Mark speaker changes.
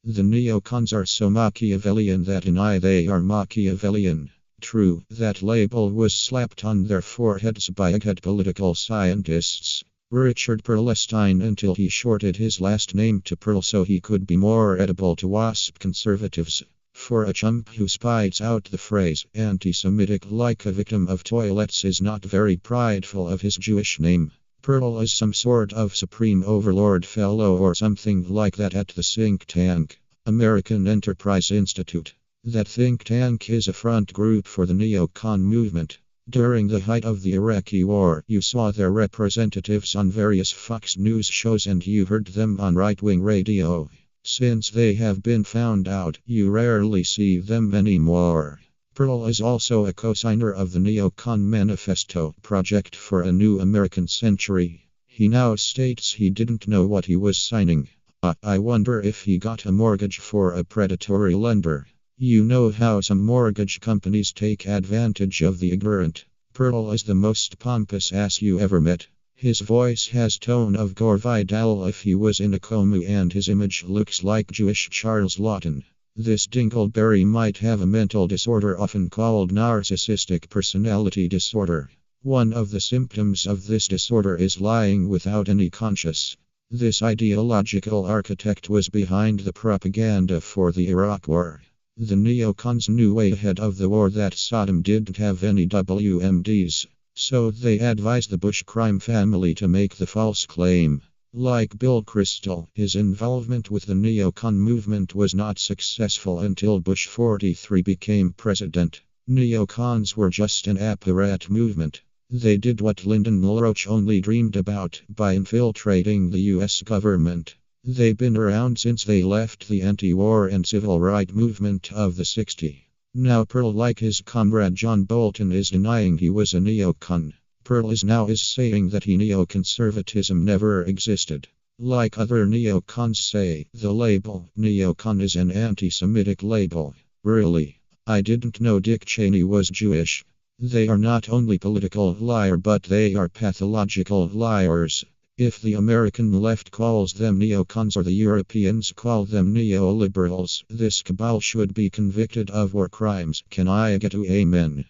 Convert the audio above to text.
Speaker 1: The neocons are so Machiavellian that deny they are Machiavellian. True, that label was slapped on their foreheads by egghead political scientists. Richard Perle until he shorted his last name to Perle so he could be more edible to WASP conservatives. For a chump who spites out the phrase anti-Semitic like a victim of toilets is not very prideful of his Jewish name. Perle is some sort of supreme overlord fellow or something like that at the think tank, American Enterprise Institute. That think tank is a front group for the neocon movement. During the height of the Iraqi war, you saw their representatives on various Fox News shows and you heard them on right-wing radio. Since they have been found out, you rarely see them anymore. Perle is also a co-signer of the Neocon Manifesto project for a new American century. He now states he didn't know what he was signing. I wonder if he got a mortgage for a predatory lender. You know how some mortgage companies take advantage of the ignorant. Perle is the most pompous ass you ever met. His voice has tone of Gore Vidal if he was in a coma and his image looks like Jewish Charles Lawton. This dingleberry might have a mental disorder often called narcissistic personality disorder. One of the symptoms of this disorder is lying without any conscience. This ideological architect was behind the propaganda for the Iraq War. The neocons knew way ahead of the war that Saddam didn't have any WMDs, so they advised the Bush crime family to make the false claim. Like Bill Kristol, his involvement with the neocon movement was not successful until Bush 43 became president. Neocons were just an apparat movement. They did what Lyndon LaRoche only dreamed about by infiltrating the US government. They've been around since they left the anti-war and civil rights movement of the 60s. Now Perle, like his comrade John Bolton, is denying he was a neocon. Perle is saying that neoconservatism never existed. Like other neocons say, the label neocon is an anti-Semitic label. Really? I didn't know Dick Cheney was Jewish. They are not only political liar but they are pathological liars. If the American left calls them neocons or the Europeans call them neoliberals, this cabal should be convicted of war crimes. Can I get an amen?